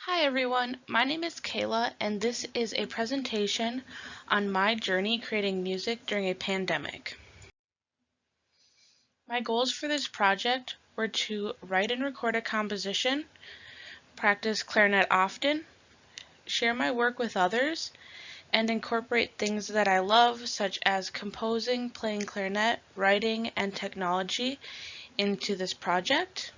Hi everyone, my name is Kayla and this is a presentation on my journey creating music during a pandemic. My goals for this project were to write and record a composition, practice clarinet often, share my work with others, and incorporate things that I love such as composing, playing clarinet, writing, and technology into this project.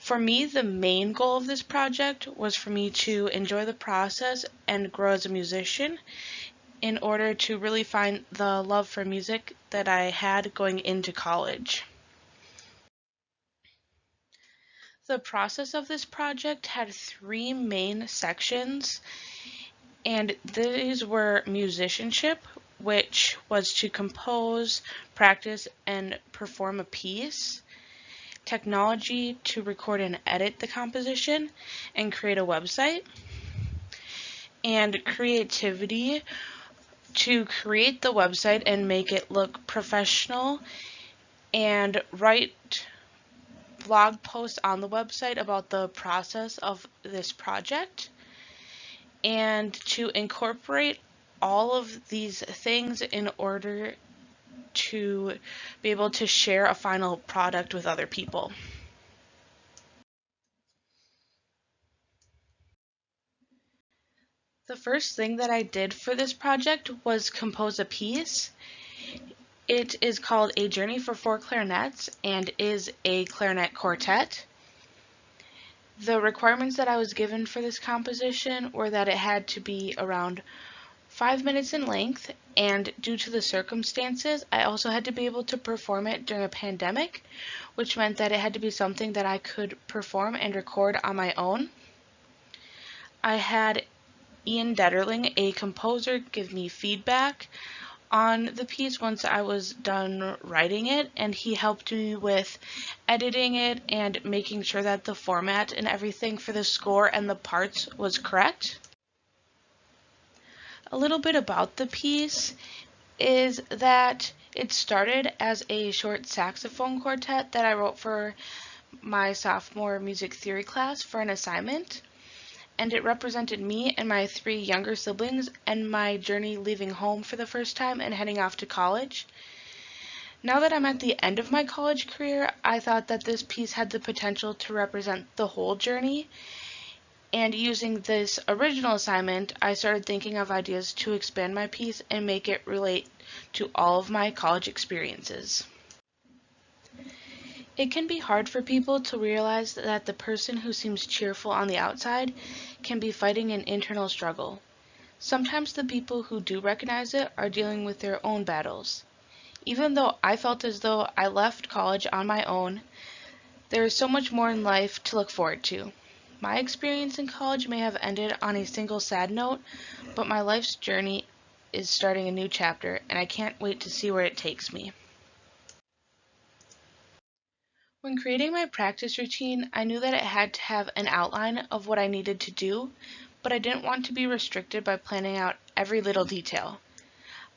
For me, the main goal of this project was for me to enjoy the process and grow as a musician in order to really find the love for music that I had going into college. The process of this project had three main sections, and these were musicianship, which was to compose, practice, and perform a piece, technology to record and edit the composition and create a website, and creativity to create the website and make it look professional and write blog posts on the website about the process of this project, and to incorporate all of these things in order to be able to share a final product with other people. The first thing that I did for this project was compose a piece. It is called A Journey for Four Clarinets and is a clarinet quartet. The requirements that I was given for this composition were that it had to be around 5 minutes in length, and due to the circumstances, I also had to be able to perform it during a pandemic, which meant that it had to be something that I could perform and record on my own. I had Ian Detterling, a composer, give me feedback on the piece once I was done writing it, and he helped me with editing it and making sure that the format and everything for the score and the parts was correct. A little bit about the piece is that it started as a short saxophone quartet that I wrote for my sophomore music theory class for an assignment, and it represented me and my three younger siblings and my journey leaving home for the first time and heading off to college. Now that I'm at the end of my college career, I thought that this piece had the potential to represent the whole journey, and using this original assignment, I started thinking of ideas to expand my piece and make it relate to all of my college experiences. It can be hard for people to realize that the person who seems cheerful on the outside can be fighting an internal struggle. Sometimes the people who do recognize it are dealing with their own battles. Even though I felt as though I left college on my own, there is so much more in life to look forward to. My experience in college may have ended on a single sad note, but my life's journey is starting a new chapter, and I can't wait to see where it takes me. When creating my practice routine, I knew that it had to have an outline of what I needed to do, but I didn't want to be restricted by planning out every little detail.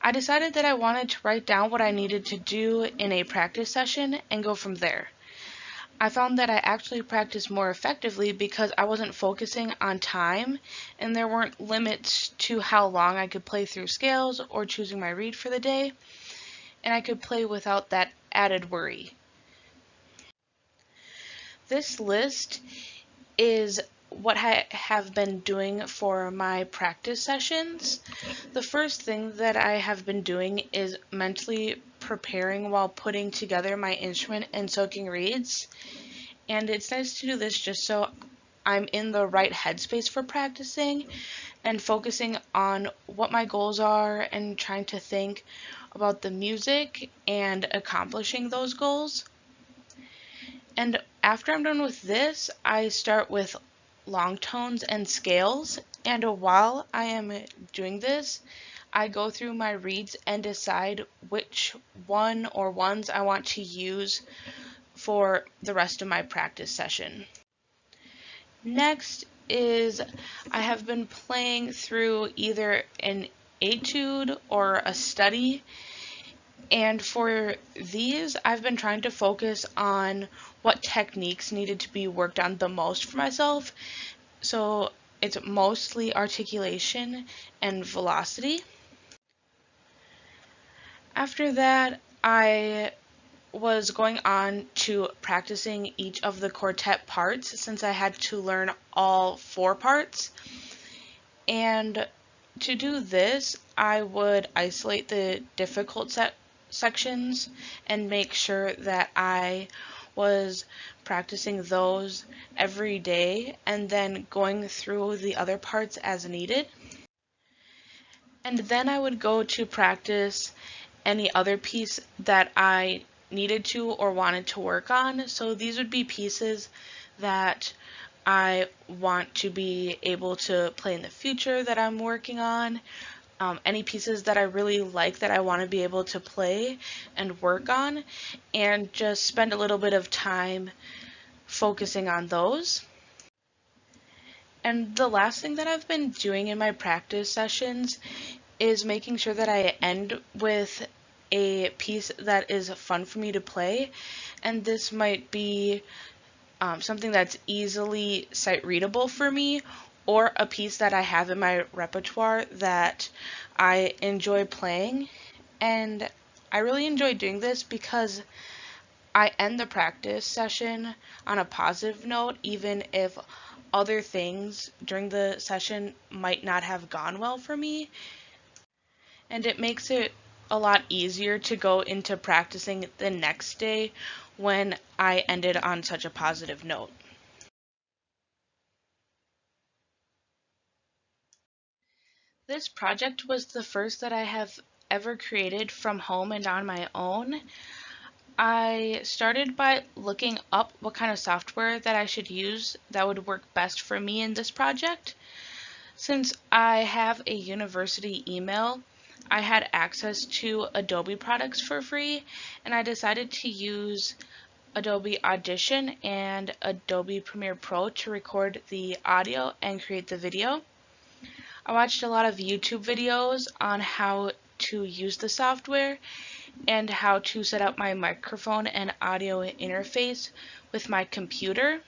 I decided that I wanted to write down what I needed to do in a practice session and go from there. I found that I actually practiced more effectively because I wasn't focusing on time and there weren't limits to how long I could play through scales or choosing my reed for the day, and I could play without that added worry. This list is what I have been doing for my practice sessions. The first thing that I have been doing is mentally preparing while putting together my instrument and soaking reeds. And it's nice to do this just so I'm in the right headspace for practicing and focusing on what my goals are and trying to think about the music and accomplishing those goals. And after I'm done with this, I start with long tones and scales, and while I am doing this, I go through my reeds and decide which one or ones I want to use for the rest of my practice session. Next is I have been playing through either an etude or a study, and for these, I've been trying to focus on what techniques needed to be worked on the most for myself So it's mostly articulation and velocity. After that, I was going on to practicing each of the quartet parts since I had to learn all 4 parts. And to do this, I would isolate the difficult sections and make sure that I was practicing those every day and then going through the other parts as needed. And then I would go to practice any other piece that I needed to or wanted to work on. So these would be pieces that I want to be able to play in the future that I'm working on. Any pieces that I really like that I want to be able to play and work on, and just spend a little bit of time focusing on those. And the last thing that I've been doing in my practice sessions is making sure that I end with a piece that is fun for me to play. And this might be something that's easily sight readable for me, or a piece that I have in my repertoire that I enjoy playing. And I really enjoy doing this because I end the practice session on a positive note, even if other things during the session might not have gone well for me. And it makes it a lot easier to go into practicing the next day when I ended on such a positive note. This project was the first that I have ever created from home and on my own. I started by looking up what kind of software that I should use that would work best for me in this project. Since I have a university email, I had access to Adobe products for free, and I decided to use Adobe Audition and Adobe Premiere Pro to record the audio and create the video. I watched a lot of YouTube videos on how to use the software and how to set up my microphone and audio interface with my computer.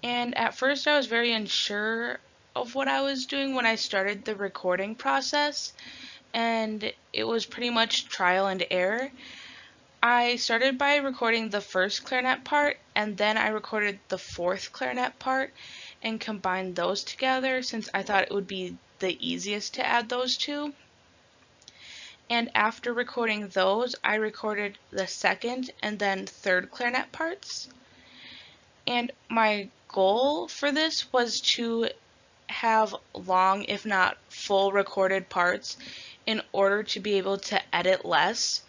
And at first I was very unsure of what I was doing when I started the recording process, and it was pretty much trial and error. I started by recording the first clarinet part, and then I recorded the fourth clarinet part and combined those together since I thought it would be the easiest to add those two. And after recording those, I recorded the second and then third clarinet parts. And my goal for this was to have long, if not full, recorded parts in order to be able to edit less.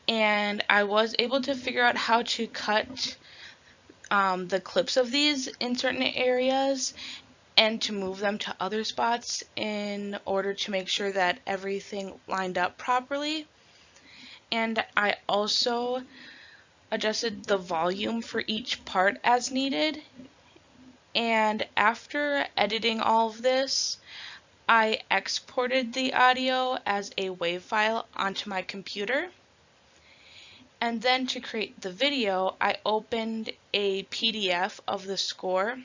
And I was able to figure out how to cut the clips of these in certain areas and to move them to other spots in order to make sure that everything lined up properly. And I also adjusted the volume for each part as needed. And after editing all of this, I exported the audio as a WAV file onto my computer. And then to create the video, I opened a PDF of the score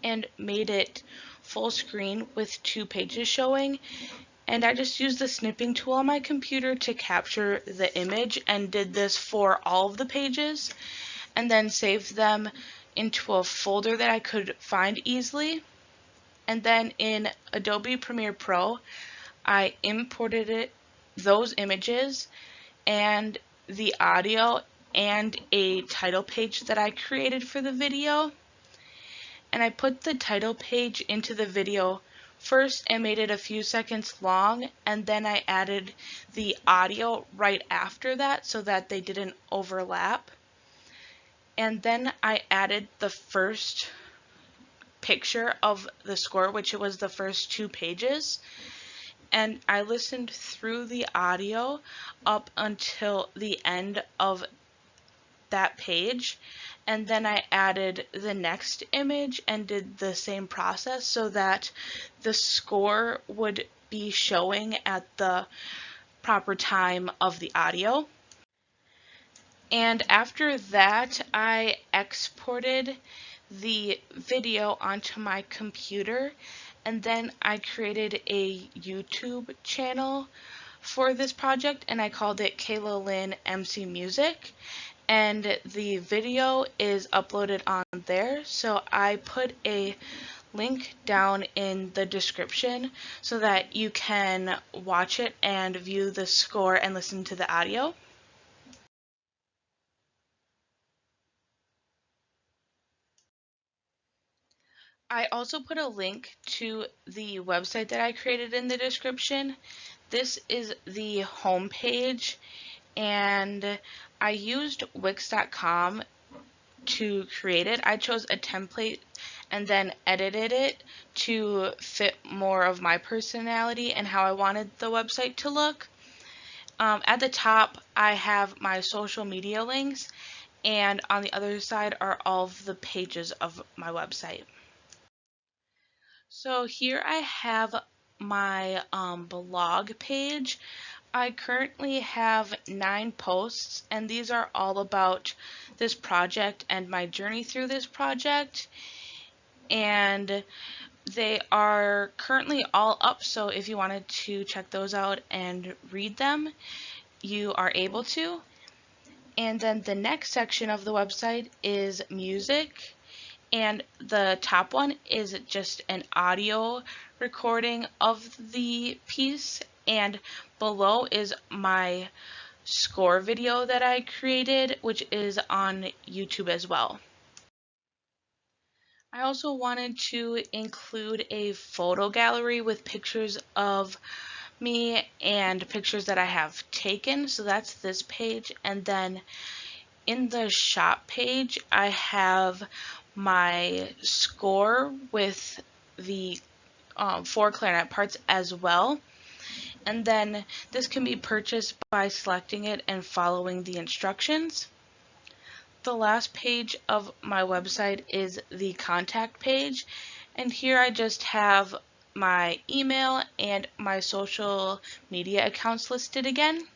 and made it full screen with 2 pages showing. And I just used the snipping tool on my computer to capture the image and did this for all of the pages, and then saved them into a folder that I could find easily. And then in Adobe Premiere Pro, I imported those images and the audio and a title page that I created for the video. And I put the title page into the video first and made it a few seconds long, and then I added the audio right after that so that they didn't overlap. And then I added the first picture of the score, which was the first 2 pages, and I listened through the audio up until the end of that page, and then I added the next image and did the same process so that the score would be showing at the proper time of the audio. And after that, I exported the video onto my computer, and then I created a YouTube channel for this project, and I called it KaylaLynnMCMusic, and the video is uploaded on there. So I put a link down in the description so that you can watch it and view the score and listen to the audio. I also put a link to the website that I created in the description. This is the home page, and I used Wix.com to create it. I chose a template and then edited it to fit more of my personality and how I wanted the website to look. At the top, I have my social media links, and on the other side are all of the pages of my website. So here I have my blog page. I currently have 9 posts, and these are all about this project and my journey through this project. And they are currently all up, so if you wanted to check those out and read them, you are able to. And then the next section of the website is music, and the top one is just an audio recording of the piece, and below is my score video that I created, which is on YouTube as well. I also wanted to include a photo gallery with pictures of me and pictures that I have taken, so that's this page. And then in the shop page, I have my score with the 4 clarinet parts as well. And then this can be purchased by selecting it and following the instructions. The last page of my website is the contact page, and here I just have my email and my social media accounts listed again.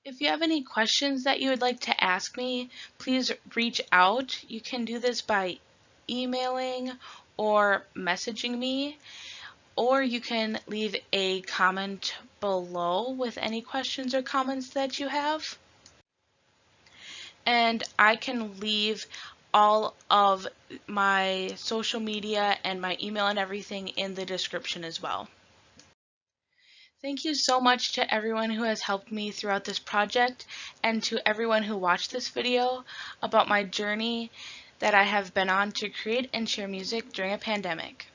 If you have any questions that you would like to ask me, please reach out. You can do this by emailing or messaging me, or you can leave a comment below with any questions or comments that you have. And I can leave all of my social media and my email and everything in the description as well. Thank you so much to everyone who has helped me throughout this project, and to everyone who watched this video about my journey that I have been on to create and share music during a pandemic.